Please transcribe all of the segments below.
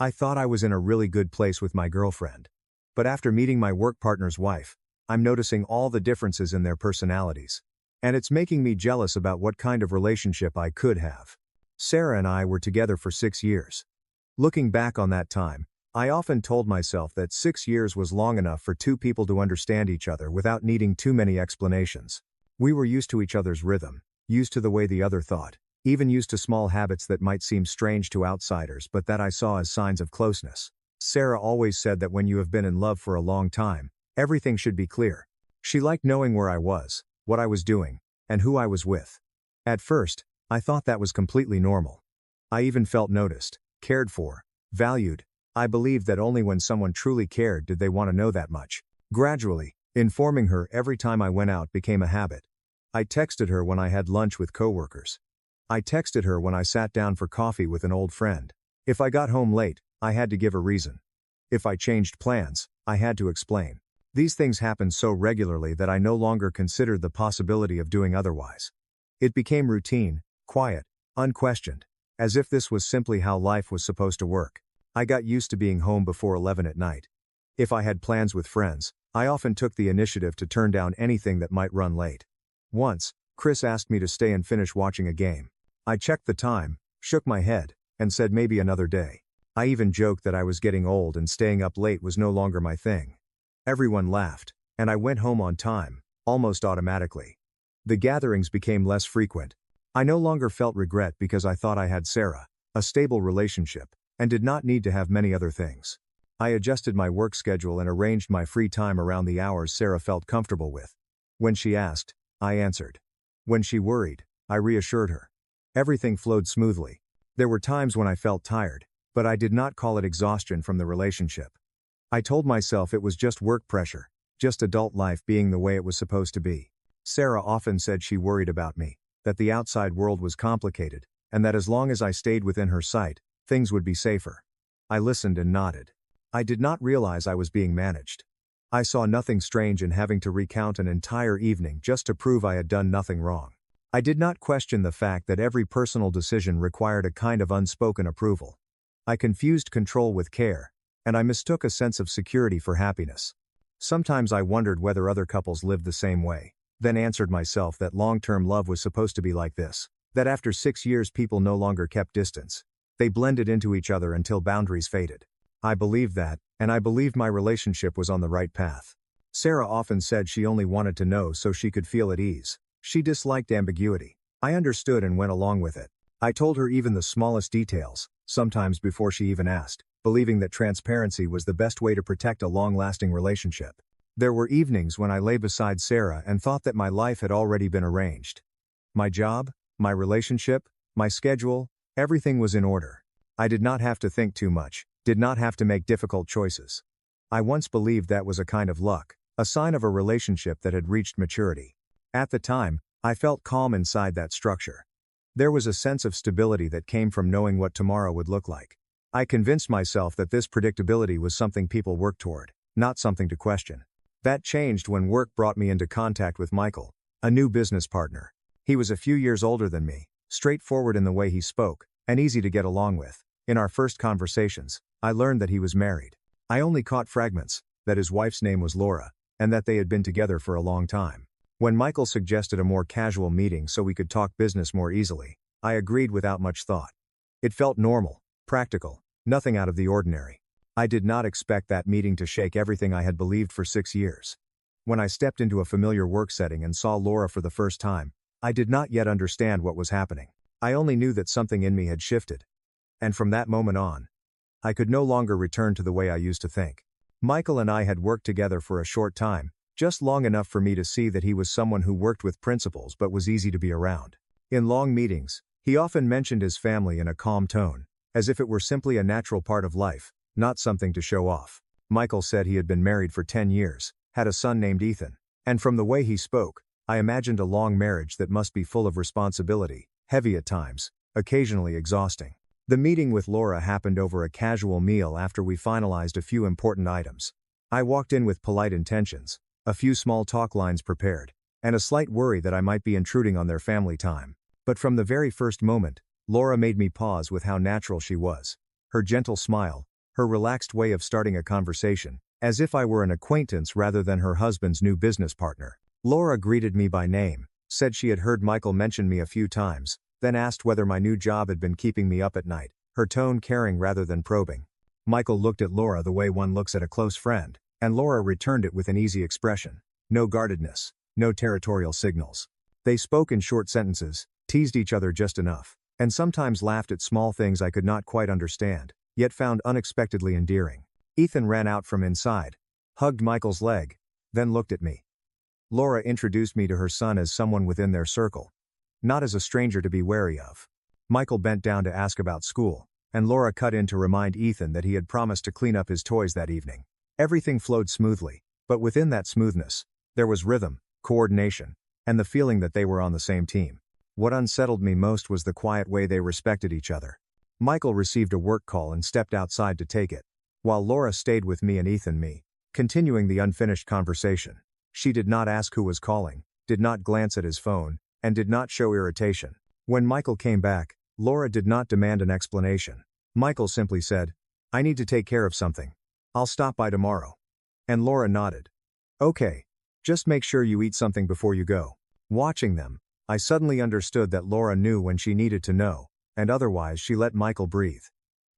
I thought I was in a really good place with my girlfriend. But after meeting my work partner's wife, I'm noticing all the differences in their personalities. And it's making me jealous about what kind of relationship I could have. Sarah and I were together for 6 years. Looking back on that time, I often told myself that 6 years was long enough for two people to understand each other without needing too many explanations. We were used to each other's rhythm, used to the way the other thought, even used to small habits that might seem strange to outsiders but that I saw as signs of closeness. Sarah always said that when you have been in love for a long time, everything should be clear. She liked knowing where I was, what I was doing, and who I was with. At first, I thought that was completely normal. I even felt noticed, cared for, valued. I believed that only when someone truly cared did they want to know that much. Gradually, informing her every time I went out became a habit. I texted her when I had lunch with coworkers. I texted her when I sat down for coffee with an old friend. If I got home late, I had to give a reason. If I changed plans, I had to explain. These things happened so regularly that I no longer considered the possibility of doing otherwise. It became routine, quiet, unquestioned, as if this was simply how life was supposed to work. I got used to being home before 11 at night. If I had plans with friends, I often took the initiative to turn down anything that might run late. Once, Chris asked me to stay and finish watching a game. I checked the time, shook my head, and said maybe another day. I even joked that I was getting old and staying up late was no longer my thing. Everyone laughed, and I went home on time, almost automatically. The gatherings became less frequent. I no longer felt regret because I thought I had Sarah, a stable relationship, and did not need to have many other things. I adjusted my work schedule and arranged my free time around the hours Sarah felt comfortable with. When she asked, I answered. When she worried, I reassured her. Everything flowed smoothly. There were times when I felt tired, but I did not call it exhaustion from the relationship. I told myself it was just work pressure, just adult life being the way it was supposed to be. Sarah often said she worried about me, that the outside world was complicated, and that as long as I stayed within her sight, things would be safer. I listened and nodded. I did not realize I was being managed. I saw nothing strange in having to recount an entire evening just to prove I had done nothing wrong. I did not question the fact that every personal decision required a kind of unspoken approval. I confused control with care, and I mistook a sense of security for happiness. Sometimes I wondered whether other couples lived the same way, then answered myself that long-term love was supposed to be like this, that after 6 years people no longer kept distance. They blended into each other until boundaries faded. I believed that, and I believed my relationship was on the right path. Sarah often said she only wanted to know so she could feel at ease. She disliked ambiguity. I understood and went along with it. I told her even the smallest details, sometimes before she even asked, believing that transparency was the best way to protect a long-lasting relationship. There were evenings when I lay beside Sarah and thought that my life had already been arranged. My job, my relationship, my schedule, everything was in order. I did not have to think too much, did not have to make difficult choices. I once believed that was a kind of luck, a sign of a relationship that had reached maturity. At the time, I felt calm inside that structure. There was a sense of stability that came from knowing what tomorrow would look like. I convinced myself that this predictability was something people worked toward, not something to question. That changed when work brought me into contact with Michael, a new business partner. He was a few years older than me, straightforward in the way he spoke, and easy to get along with. In our first conversations, I learned that he was married. I only caught fragments, that his wife's name was Laura, and that they had been together for a long time. When Michael suggested a more casual meeting so we could talk business more easily, I agreed without much thought. It felt normal, practical, nothing out of the ordinary. I did not expect that meeting to shake everything I had believed for 6 years. When I stepped into a familiar work setting and saw Laura for the first time, I did not yet understand what was happening. I only knew that something in me had shifted. And from that moment on, I could no longer return to the way I used to think. Michael and I had worked together for a short time, just long enough for me to see that he was someone who worked with principles but was easy to be around. In long meetings, he often mentioned his family in a calm tone, as if it were simply a natural part of life, not something to show off. Michael said he had been married for 10 years, had a son named Ethan, and from the way he spoke, I imagined a long marriage that must be full of responsibility, heavy at times, occasionally exhausting. The meeting with Laura happened over a casual meal after we finalized a few important items. I walked in with polite intentions, a few small talk lines prepared, and a slight worry that I might be intruding on their family time. But from the very first moment, Laura made me pause with how natural she was. Her gentle smile, her relaxed way of starting a conversation, as if I were an acquaintance rather than her husband's new business partner. Laura greeted me by name, said she had heard Michael mention me a few times, then asked whether my new job had been keeping me up at night, her tone caring rather than probing. Michael looked at Laura the way one looks at a close friend, and Laura returned it with an easy expression. No guardedness, no territorial signals. They spoke in short sentences, teased each other just enough, and sometimes laughed at small things I could not quite understand, yet found unexpectedly endearing. Ethan ran out from inside, hugged Michael's leg, then looked at me. Laura introduced me to her son as someone within their circle, not as a stranger to be wary of. Michael bent down to ask about school, and Laura cut in to remind Ethan that he had promised to clean up his toys that evening. Everything flowed smoothly, but within that smoothness, there was rhythm, coordination, and the feeling that they were on the same team. What unsettled me most was the quiet way they respected each other. Michael received a work call and stepped outside to take it, while Laura stayed with me and Ethan, continuing the unfinished conversation. She did not ask who was calling, did not glance at his phone, and did not show irritation. When Michael came back, Laura did not demand an explanation. Michael simply said, "I need to take care of something. I'll stop by tomorrow." And Laura nodded. "Okay. Just make sure you eat something before you go." Watching them, I suddenly understood that Laura knew when she needed to know, and otherwise she let Michael breathe.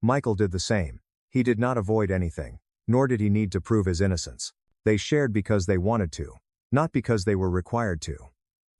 Michael did the same. He did not avoid anything, nor did he need to prove his innocence. They shared because they wanted to, not because they were required to.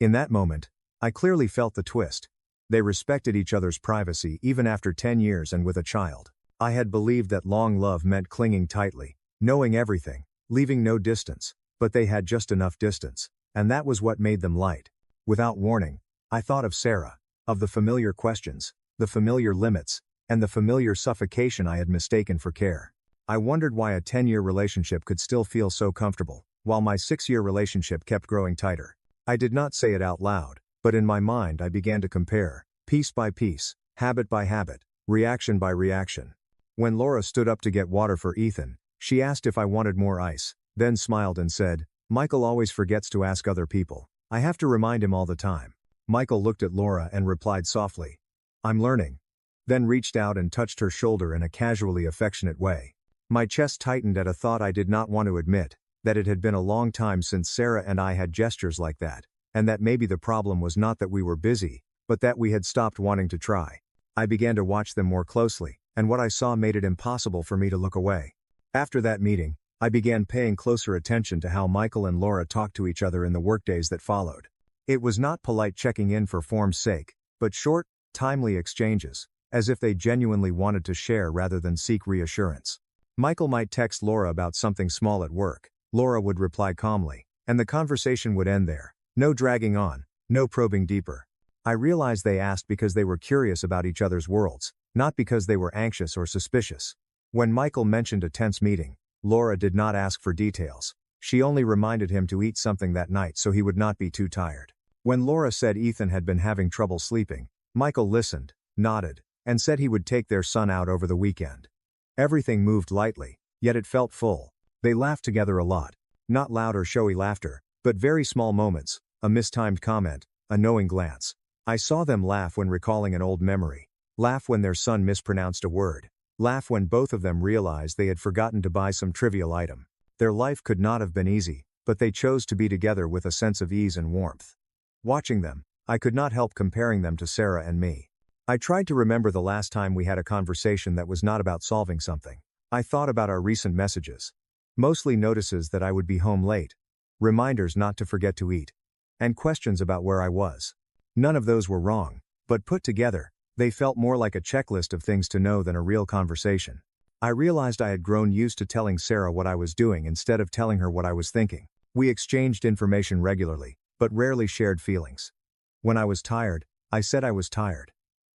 In that moment, I clearly felt the twist. They respected each other's privacy even after 10 years and with a child. I had believed that long love meant clinging tightly, knowing everything, leaving no distance, but they had just enough distance, and that was what made them light. Without warning, I thought of Sarah, of the familiar questions, the familiar limits, and the familiar suffocation I had mistaken for care. I wondered why a 10-year relationship could still feel so comfortable, while my 6-year relationship kept growing tighter. I did not say it out loud, but in my mind I began to compare, piece by piece, habit by habit, reaction by reaction. When Laura stood up to get water for Ethan, she asked if I wanted more ice, then smiled and said, "Michael always forgets to ask other people. I have to remind him all the time." Michael looked at Laura and replied softly, "I'm learning," then reached out and touched her shoulder in a casually affectionate way. My chest tightened at a thought I did not want to admit, that it had been a long time since Sarah and I had gestures like that, and that maybe the problem was not that we were busy, but that we had stopped wanting to try. I began to watch them more closely, and what I saw made it impossible for me to look away. After that meeting, I began paying closer attention to how Michael and Laura talked to each other in the workdays that followed. It was not polite checking in for form's sake, but short, timely exchanges, as if they genuinely wanted to share rather than seek reassurance. Michael might text Laura about something small at work. Laura would reply calmly, and the conversation would end there. No dragging on, no probing deeper. I realized they asked because they were curious about each other's worlds, not because they were anxious or suspicious. When Michael mentioned a tense meeting, Laura did not ask for details. She only reminded him to eat something that night so he would not be too tired. When Laura said Ethan had been having trouble sleeping, Michael listened, nodded, and said he would take their son out over the weekend. Everything moved lightly, yet it felt full. They laughed together a lot. Not loud or showy laughter, but very small moments, a mistimed comment, a knowing glance. I saw them laugh when recalling an old memory, laugh when their son mispronounced a word, laugh when both of them realized they had forgotten to buy some trivial item. Their life could not have been easy, but they chose to be together with a sense of ease and warmth. Watching them, I could not help comparing them to Sarah and me. I tried to remember the last time we had a conversation that was not about solving something. I thought about our recent messages. Mostly notices that I would be home late, reminders not to forget to eat, and questions about where I was. None of those were wrong, but put together, they felt more like a checklist of things to know than a real conversation. I realized I had grown used to telling Sarah what I was doing instead of telling her what I was thinking. We exchanged information regularly, but rarely shared feelings. When I was tired, I said I was tired.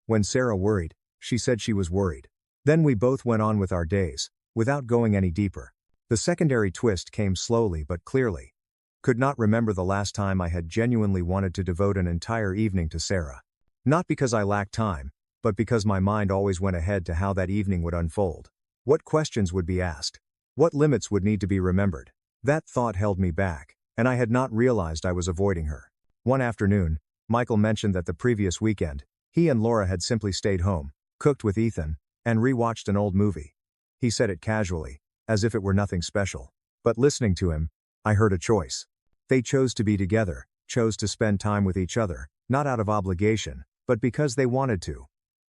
When Sarah worried, she said she was worried. Then we both went on with our days, without going any deeper. The secondary twist came slowly but clearly. Could not remember the last time I had genuinely wanted to devote an entire evening to Sarah. Not because I lacked time, but because my mind always went ahead to how that evening would unfold. What questions would be asked? What limits would need to be remembered? That thought held me back, and I had not realized I was avoiding her. One afternoon, Michael mentioned that the previous weekend, he and Laura had simply stayed home, cooked with Ethan, and rewatched an old movie. He said it casually, as if it were nothing special. But listening to him, I heard a choice. They chose to be together, chose to spend time with each other, not out of obligation, but because they wanted to.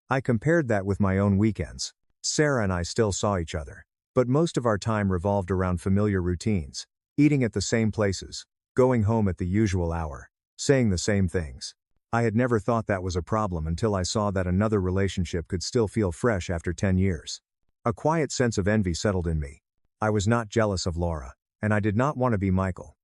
I compared that with my own weekends. Sarah and I still saw each other, but most of our time revolved around familiar routines, eating at the same places, going home at the usual hour, saying the same things. I had never thought that was a problem until I saw that another relationship could still feel fresh after 10 years. A quiet sense of envy settled in me. I was not jealous of Laura, and I did not want to be Michael.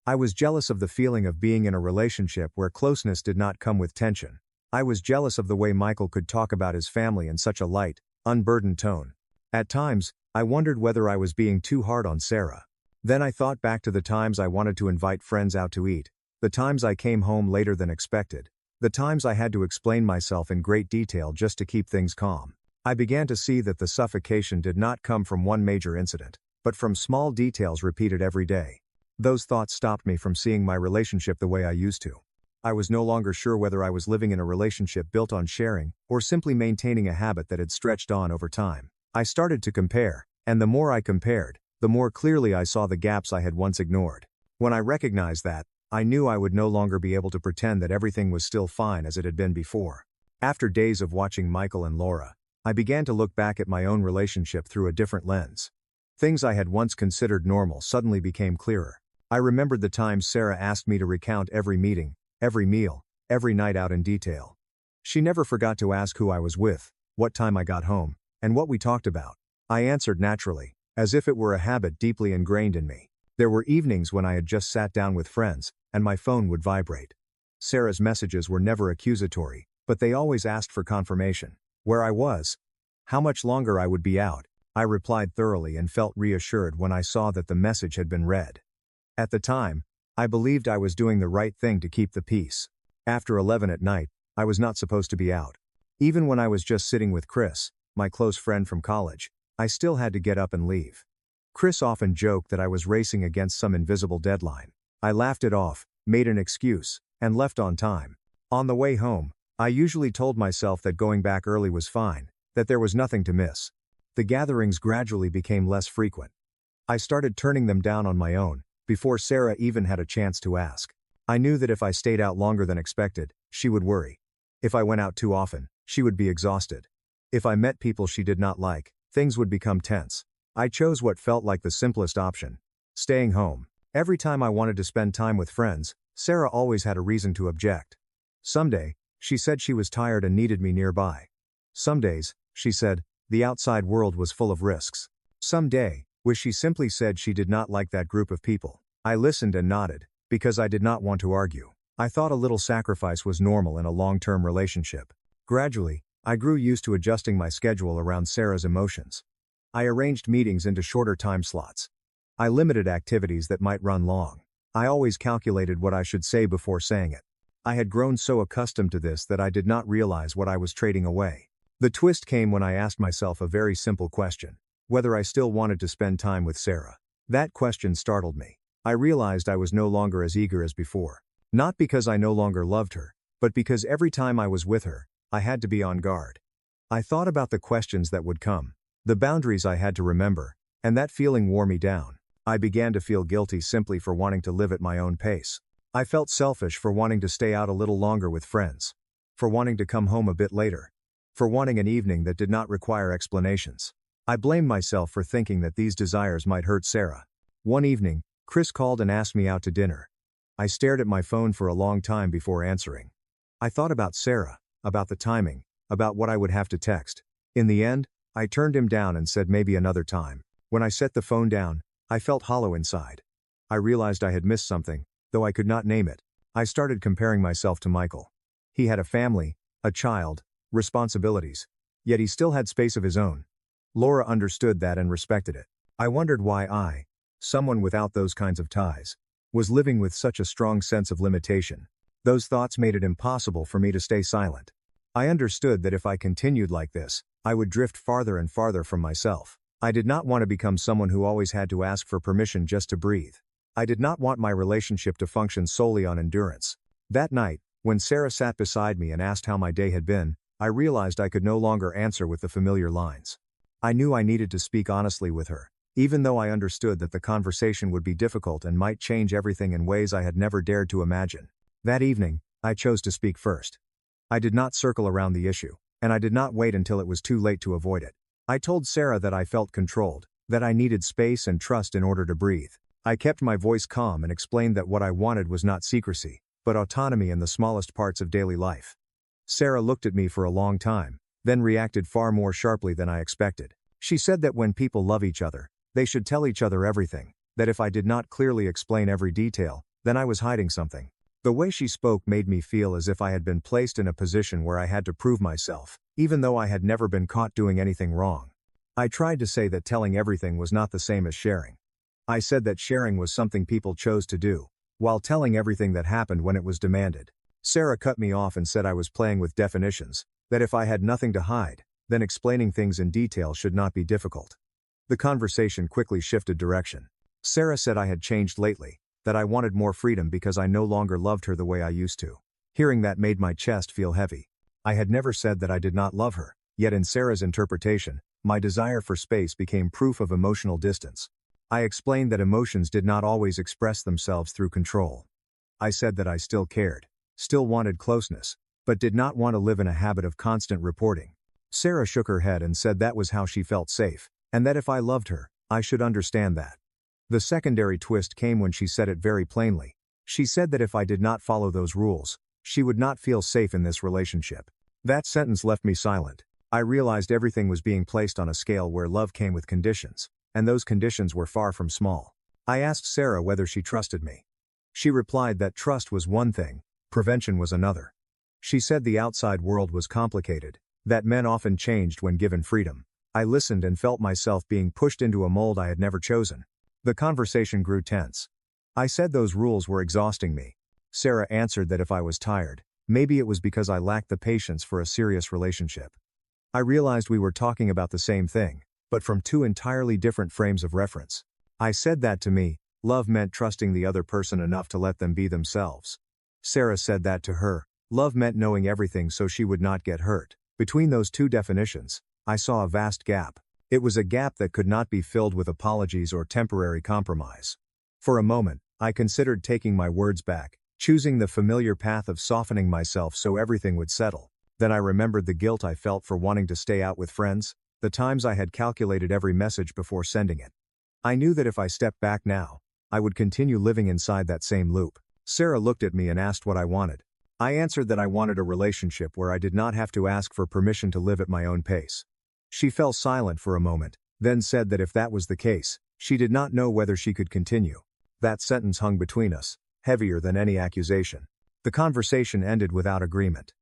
I was jealous of the feeling of being in a relationship where closeness did not come with tension. I was jealous of the way Michael could talk about his family in such a light, unburdened tone. At times, I wondered whether I was being too hard on Sarah. Then I thought back to the times I wanted to invite friends out to eat, the times I came home later than expected, the times I had to explain myself in great detail just to keep things calm. I began to see that the suffocation did not come from one major incident, but from small details repeated every day. Those thoughts stopped me from seeing my relationship the way I used to. I was no longer sure whether I was living in a relationship built on sharing, or simply maintaining a habit that had stretched on over time. I started to compare, and the more I compared, the more clearly I saw the gaps I had once ignored. When I recognized that, I knew I would no longer be able to pretend that everything was still fine as it had been before. After days of watching Michael and Laura, I began to look back at my own relationship through a different lens. Things I had once considered normal suddenly became clearer. I remembered the times Sarah asked me to recount every meeting, every meal, every night out in detail. She never forgot to ask who I was with, what time I got home, and what we talked about. I answered naturally, as if it were a habit deeply ingrained in me. There were evenings when I had just sat down with friends, and my phone would vibrate. Sarah's messages were never accusatory, but they always asked for confirmation. Where I was, how much longer I would be out. I replied thoroughly and felt reassured when I saw that the message had been read. At the time, I believed I was doing the right thing to keep the peace. After 11 at night, I was not supposed to be out. Even when I was just sitting with Chris, my close friend from college, I still had to get up and leave. Chris often joked that I was racing against some invisible deadline. I laughed it off, made an excuse, and left on time. On the way home, I usually told myself that going back early was fine, that there was nothing to miss. The gatherings gradually became less frequent. I started turning them down on my own, before Sarah even had a chance to ask. I knew that if I stayed out longer than expected, she would worry. If I went out too often, she would be exhausted. If I met people she did not like, things would become tense. I chose what felt like the simplest option: staying home. Every time I wanted to spend time with friends, Sarah always had a reason to object. Someday, she said she was tired and needed me nearby. Some days, she said, the outside world was full of risks. Someday, she simply said she did not like that group of people. I listened and nodded, because I did not want to argue. I thought a little sacrifice was normal in a long-term relationship. Gradually, I grew used to adjusting my schedule around Sarah's emotions. I arranged meetings into shorter time slots. I limited activities that might run long. I always calculated what I should say before saying it. I had grown so accustomed to this that I did not realize what I was trading away. The twist came when I asked myself a very simple question: whether I still wanted to spend time with Sarah. That question startled me. I realized I was no longer as eager as before. Not because I no longer loved her, but because every time I was with her, I had to be on guard. I thought about the questions that would come, the boundaries I had to remember, and that feeling wore me down. I began to feel guilty simply for wanting to live at my own pace. I felt selfish for wanting to stay out a little longer with friends, for wanting to come home a bit later, for wanting an evening that did not require explanations. I blamed myself for thinking that these desires might hurt Sarah. One evening, Chris called and asked me out to dinner. I stared at my phone for a long time before answering. I thought about Sarah, about the timing, about what I would have to text. In the end, I turned him down and said maybe another time. When I set the phone down, I felt hollow inside. I realized I had missed something, though I could not name it. I started comparing myself to Michael. He had a family, a child, responsibilities. Yet he still had space of his own. Laura understood that and respected it. I wondered why I, someone without those kinds of ties, was living with such a strong sense of limitation. Those thoughts made it impossible for me to stay silent. I understood that if I continued like this, I would drift farther and farther from myself. I did not want to become someone who always had to ask for permission just to breathe. I did not want my relationship to function solely on endurance. That night, when Sarah sat beside me and asked how my day had been, I realized I could no longer answer with the familiar lines. I knew I needed to speak honestly with her, even though I understood that the conversation would be difficult and might change everything in ways I had never dared to imagine. That evening, I chose to speak first. I did not circle around the issue, and I did not wait until it was too late to avoid it. I told Sarah that I felt controlled, that I needed space and trust in order to breathe. I kept my voice calm and explained that what I wanted was not secrecy, but autonomy in the smallest parts of daily life. Sarah looked at me for a long time, then reacted far more sharply than I expected. She said that when people love each other, they should tell each other everything, that if I did not clearly explain every detail, then I was hiding something. The way she spoke made me feel as if I had been placed in a position where I had to prove myself, even though I had never been caught doing anything wrong. I tried to say that telling everything was not the same as sharing. I said that sharing was something people chose to do, while telling everything that happened when it was demanded. Sarah cut me off and said I was playing with definitions, that if I had nothing to hide, then explaining things in detail should not be difficult. The conversation quickly shifted direction. Sarah said I had changed lately, that I wanted more freedom because I no longer loved her the way I used to. Hearing that made my chest feel heavy. I had never said that I did not love her, yet in Sarah's interpretation, my desire for space became proof of emotional distance. I explained that emotions did not always express themselves through control. I said that I still cared, still wanted closeness, but did not want to live in a habit of constant reporting. Sarah shook her head and said that was how she felt safe, and that if I loved her, I should understand that. The secondary twist came when she said it very plainly. She said that if I did not follow those rules, she would not feel safe in this relationship. That sentence left me silent. I realized everything was being placed on a scale where love came with conditions, and those conditions were far from small. I asked Sarah whether she trusted me. She replied that trust was one thing, prevention was another. She said the outside world was complicated, that men often changed when given freedom. I listened and felt myself being pushed into a mold I had never chosen. The conversation grew tense. I said those rules were exhausting me. Sarah answered that if I was tired, maybe it was because I lacked the patience for a serious relationship. I realized we were talking about the same thing, but from two entirely different frames of reference. I said that to me, love meant trusting the other person enough to let them be themselves. Sarah said that to her, love meant knowing everything so she would not get hurt. Between those two definitions, I saw a vast gap. It was a gap that could not be filled with apologies or temporary compromise. For a moment, I considered taking my words back, choosing the familiar path of softening myself so everything would settle. Then I remembered the guilt I felt for wanting to stay out with friends, the times I had calculated every message before sending it. I knew that if I stepped back now, I would continue living inside that same loop. Sarah looked at me and asked what I wanted. I answered that I wanted a relationship where I did not have to ask for permission to live at my own pace. She fell silent for a moment, then said that if that was the case, she did not know whether she could continue. That sentence hung between us, heavier than any accusation. The conversation ended without agreement.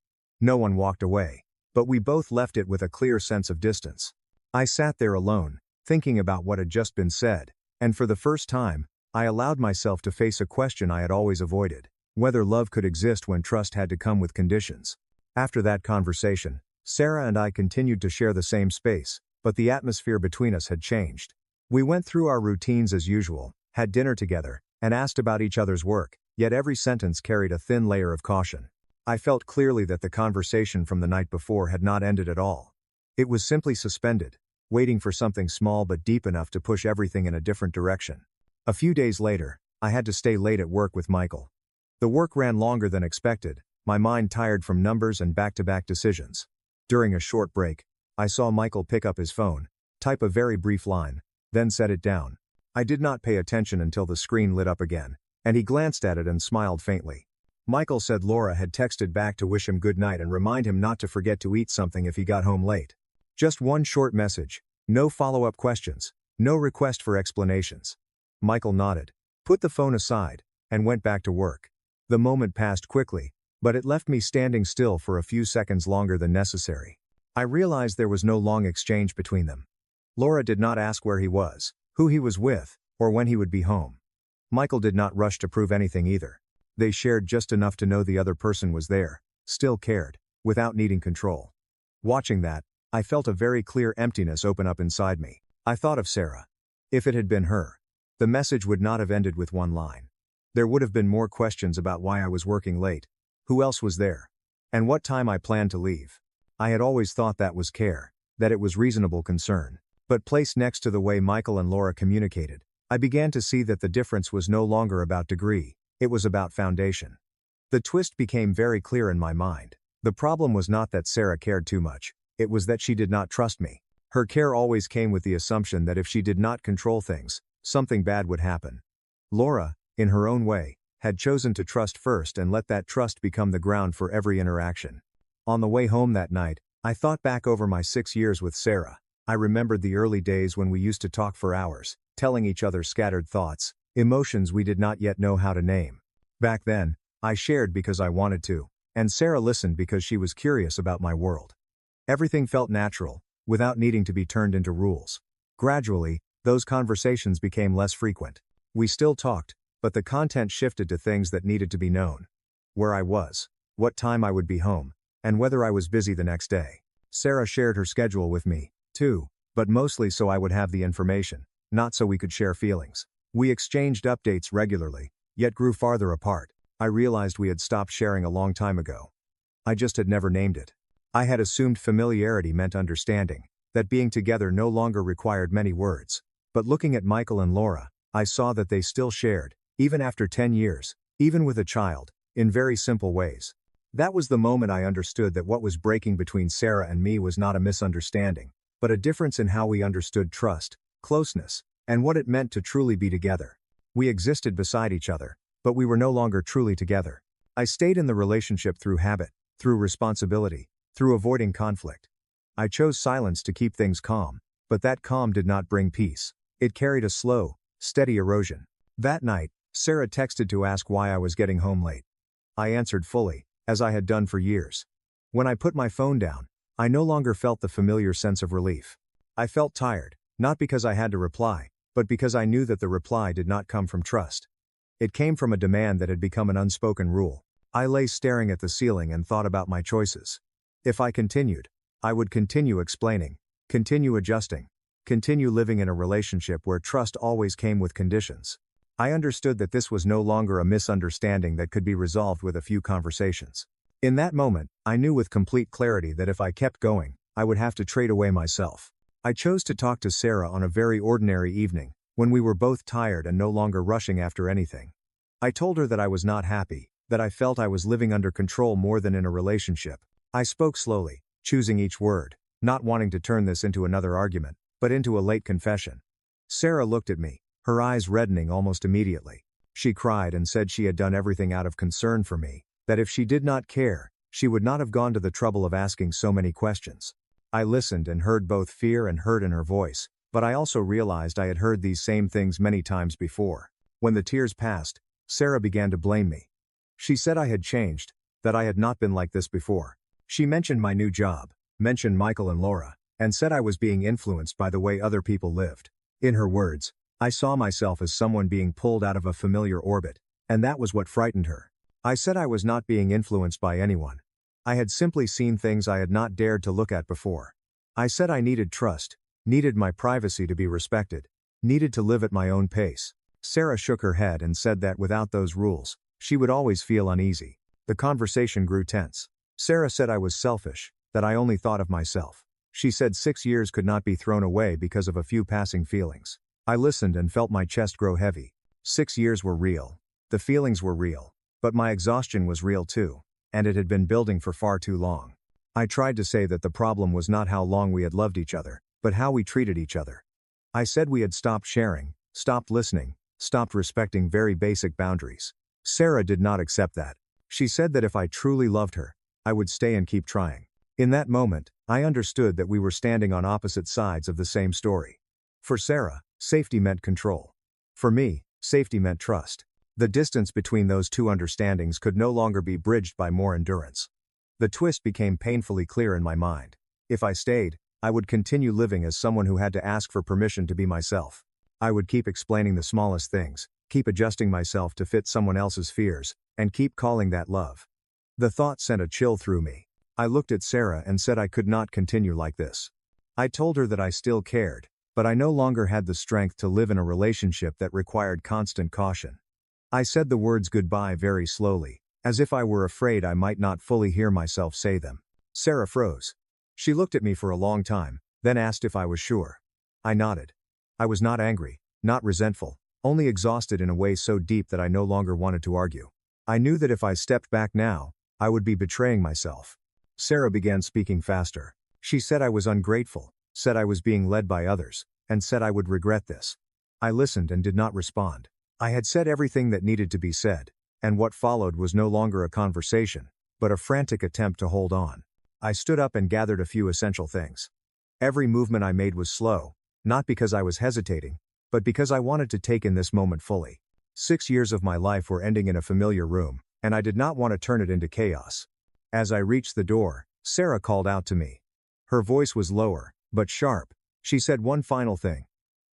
No one walked away, but we both left it with a clear sense of distance. I sat there alone, thinking about what had just been said, and for the first time, I allowed myself to face a question I had always avoided, whether love could exist when trust had to come with conditions. After that conversation, Sarah and I continued to share the same space, but the atmosphere between us had changed. We went through our routines as usual, had dinner together, and asked about each other's work, yet every sentence carried a thin layer of caution. I felt clearly that the conversation from the night before had not ended at all. It was simply suspended, waiting for something small but deep enough to push everything in a different direction. A few days later, I had to stay late at work with Michael. The work ran longer than expected, my mind tired from numbers and back-to-back decisions. During a short break, I saw Michael pick up his phone, type a very brief line, then set it down. I did not pay attention until the screen lit up again, and he glanced at it and smiled faintly. Michael said Laura had texted back to wish him good night and remind him not to forget to eat something if he got home late. Just one short message, no follow-up questions, no request for explanations. Michael nodded, put the phone aside, and went back to work. The moment passed quickly, but it left me standing still for a few seconds longer than necessary. I realized there was no long exchange between them. Laura did not ask where he was, who he was with, or when he would be home. Michael did not rush to prove anything either. They shared just enough to know the other person was there, still cared, without needing control. Watching that, I felt a very clear emptiness open up inside me. I thought of Sarah. If it had been her, the message would not have ended with one line. There would have been more questions about why I was working late, who else was there, and what time I planned to leave. I had always thought that was care, that it was reasonable concern. But placed next to the way Michael and Laura communicated, I began to see that the difference was no longer about degree, it was about foundation. The twist became very clear in my mind. The problem was not that Sarah cared too much, it was that she did not trust me. Her care always came with the assumption that if she did not control things, something bad would happen. Laura, in her own way, had chosen to trust first and let that trust become the ground for every interaction. On the way home that night, I thought back over my 6 years with Sarah. I remembered the early days when we used to talk for hours, telling each other scattered thoughts, emotions we did not yet know how to name. Back then, I shared because I wanted to, and Sarah listened because she was curious about my world. Everything felt natural, without needing to be turned into rules. Gradually, those conversations became less frequent. We still talked, but the content shifted to things that needed to be known. Where I was, what time I would be home, and whether I was busy the next day. Sarah shared her schedule with me, too, but mostly so I would have the information, not so we could share feelings. We exchanged updates regularly, yet grew farther apart. I realized we had stopped sharing a long time ago. I just had never named it. I had assumed familiarity meant understanding, that being together no longer required many words. But looking at Michael and Laura, I saw that they still shared, even after 10 years, even with a child, in very simple ways. That was the moment I understood that what was breaking between Sarah and me was not a misunderstanding, but a difference in how we understood trust, closeness, and what it meant to truly be together. We existed beside each other, but we were no longer truly together. I stayed in the relationship through habit, through responsibility, through avoiding conflict. I chose silence to keep things calm, but that calm did not bring peace. It carried a slow, steady erosion. That night, Sarah texted to ask why I was getting home late. I answered fully, as I had done for years. When I put my phone down, I no longer felt the familiar sense of relief. I felt tired, not because I had to reply, but because I knew that the reply did not come from trust. It came from a demand that had become an unspoken rule. I lay staring at the ceiling and thought about my choices. If I continued, I would continue explaining, continue adjusting, continue living in a relationship where trust always came with conditions. I understood that this was no longer a misunderstanding that could be resolved with a few conversations. In that moment, I knew with complete clarity that if I kept going, I would have to trade away myself. I chose to talk to Sarah on a very ordinary evening, when we were both tired and no longer rushing after anything. I told her that I was not happy, that I felt I was living under control more than in a relationship. I spoke slowly, choosing each word, not wanting to turn this into another argument, but into a late confession. Sarah looked at me, her eyes reddening almost immediately. She cried and said she had done everything out of concern for me, that if she did not care, she would not have gone to the trouble of asking so many questions. I listened and heard both fear and hurt in her voice, but I also realized I had heard these same things many times before. When the tears passed, Sarah began to blame me. She said I had changed, that I had not been like this before. She mentioned my new job, mentioned Michael and Laura, and said I was being influenced by the way other people lived. In her words, I saw myself as someone being pulled out of a familiar orbit, and that was what frightened her. I said I was not being influenced by anyone. I had simply seen things I had not dared to look at before. I said I needed trust, needed my privacy to be respected, needed to live at my own pace. Sarah shook her head and said that without those rules, she would always feel uneasy. The conversation grew tense. Sarah said I was selfish, that I only thought of myself. She said 6 years could not be thrown away because of a few passing feelings. I listened and felt my chest grow heavy. 6 years were real. The feelings were real. But my exhaustion was real too, and it had been building for far too long. I tried to say that the problem was not how long we had loved each other, but how we treated each other. I said we had stopped sharing, stopped listening, stopped respecting very basic boundaries. Sarah did not accept that. She said that if I truly loved her, I would stay and keep trying. In that moment, I understood that we were standing on opposite sides of the same story. For Sarah, safety meant control. For me, safety meant trust. The distance between those two understandings could no longer be bridged by more endurance. The twist became painfully clear in my mind. If I stayed, I would continue living as someone who had to ask for permission to be myself. I would keep explaining the smallest things, keep adjusting myself to fit someone else's fears, and keep calling that love. The thought sent a chill through me. I looked at Sarah and said I could not continue like this. I told her that I still cared, but I no longer had the strength to live in a relationship that required constant caution. I said the words goodbye very slowly, as if I were afraid I might not fully hear myself say them. Sarah froze. She looked at me for a long time, then asked if I was sure. I nodded. I was not angry, not resentful, only exhausted in a way so deep that I no longer wanted to argue. I knew that if I stepped back now, I would be betraying myself. Sarah began speaking faster. She said I was ungrateful, said I was being led by others, and said I would regret this. I listened and did not respond. I had said everything that needed to be said, and what followed was no longer a conversation, but a frantic attempt to hold on. I stood up and gathered a few essential things. Every movement I made was slow, not because I was hesitating, but because I wanted to take in this moment fully. 6 years of my life were ending in a familiar room, and I did not want to turn it into chaos. As I reached the door, Sarah called out to me. Her voice was lower, but sharp. She said one final thing.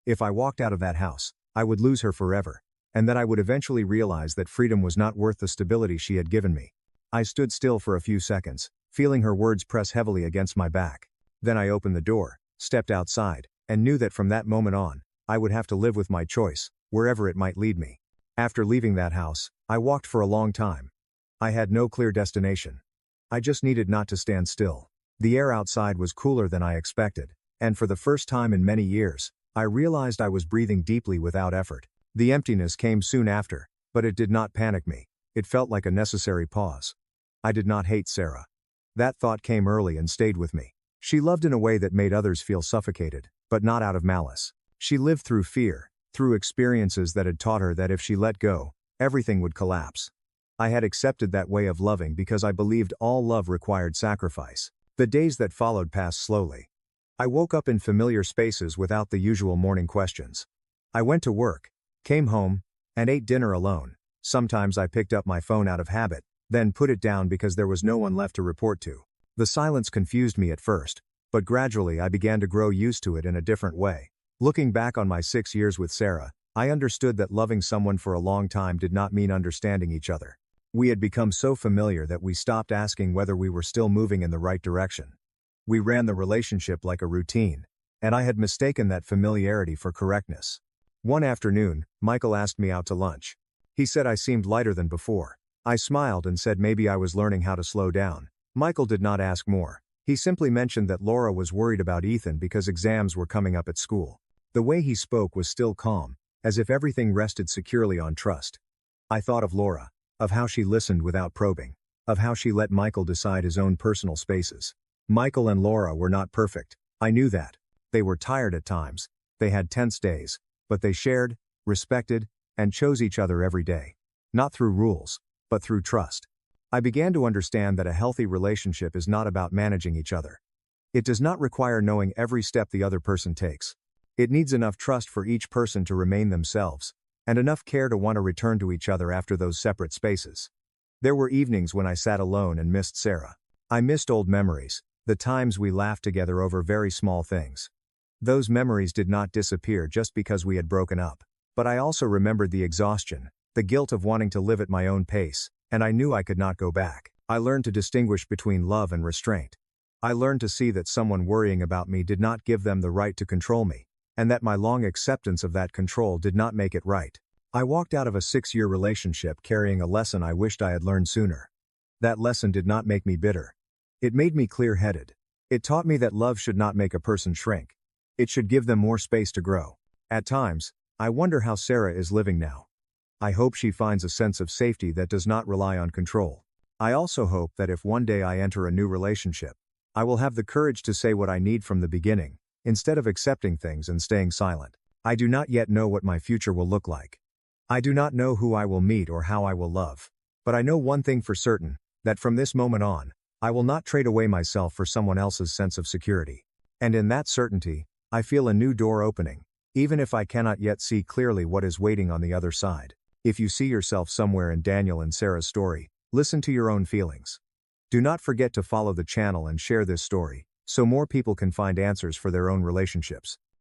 If I walked out of that house, I would lose her forever, and that I would eventually realize that freedom was not worth the stability she had given me. I stood still for a few seconds, feeling her words press heavily against my back. Then I opened the door, stepped outside, and knew that from that moment on, I would have to live with my choice, wherever it might lead me. After leaving that house, I walked for a long time. I had no clear destination. I just needed not to stand still. The air outside was cooler than I expected, and for the first time in many years, I realized I was breathing deeply without effort. The emptiness came soon after, but it did not panic me. It felt like a necessary pause. I did not hate Sarah. That thought came early and stayed with me. She loved in a way that made others feel suffocated, but not out of malice. She lived through fear, through experiences that had taught her that if she let go, everything would collapse. I had accepted that way of loving because I believed all love required sacrifice. The days that followed passed slowly. I woke up in familiar spaces without the usual morning questions. I went to work, came home, and ate dinner alone. Sometimes I picked up my phone out of habit, then put it down because there was no one left to report to. The silence confused me at first, but gradually I began to grow used to it in a different way. Looking back on my 6 years with Sarah, I understood that loving someone for a long time did not mean understanding each other. We had become so familiar that we stopped asking whether we were still moving in the right direction. We ran the relationship like a routine, and I had mistaken that familiarity for correctness. One afternoon, Michael asked me out to lunch. He said I seemed lighter than before. I smiled and said maybe I was learning how to slow down. Michael did not ask more. He simply mentioned that Laura was worried about Ethan because exams were coming up at school. The way he spoke was still calm, as if everything rested securely on trust. I thought of Laura, of how she listened without probing, of how she let Michael decide his own personal spaces. Michael and Laura were not perfect. I knew that. They were tired at times. They had tense days, but they shared, respected, and chose each other every day. Not through rules, but through trust. I began to understand that a healthy relationship is not about managing each other. It does not require knowing every step the other person takes. It needs enough trust for each person to remain themselves, and enough care to want to return to each other after those separate spaces. There were evenings when I sat alone and missed Sarah. I missed old memories, the times we laughed together over very small things. Those memories did not disappear just because we had broken up. But I also remembered the exhaustion, the guilt of wanting to live at my own pace, and I knew I could not go back. I learned to distinguish between love and restraint. I learned to see that someone worrying about me did not give them the right to control me, and that my long acceptance of that control did not make it right. I walked out of a 6-year relationship carrying a lesson I wished I had learned sooner. That lesson did not make me bitter. It made me clear-headed. It taught me that love should not make a person shrink. It should give them more space to grow. At times, I wonder how Sarah is living now. I hope she finds a sense of safety that does not rely on control. I also hope that if one day I enter a new relationship, I will have the courage to say what I need from the beginning, instead of accepting things and staying silent. I do not yet know what my future will look like. I do not know who I will meet or how I will love. But I know one thing for certain, that from this moment on, I will not trade away myself for someone else's sense of security. And in that certainty, I feel a new door opening, even if I cannot yet see clearly what is waiting on the other side. If you see yourself somewhere in Daniel and Sarah's story, listen to your own feelings. Do not forget to follow the channel and share this story, so more people can find answers for their own relationships.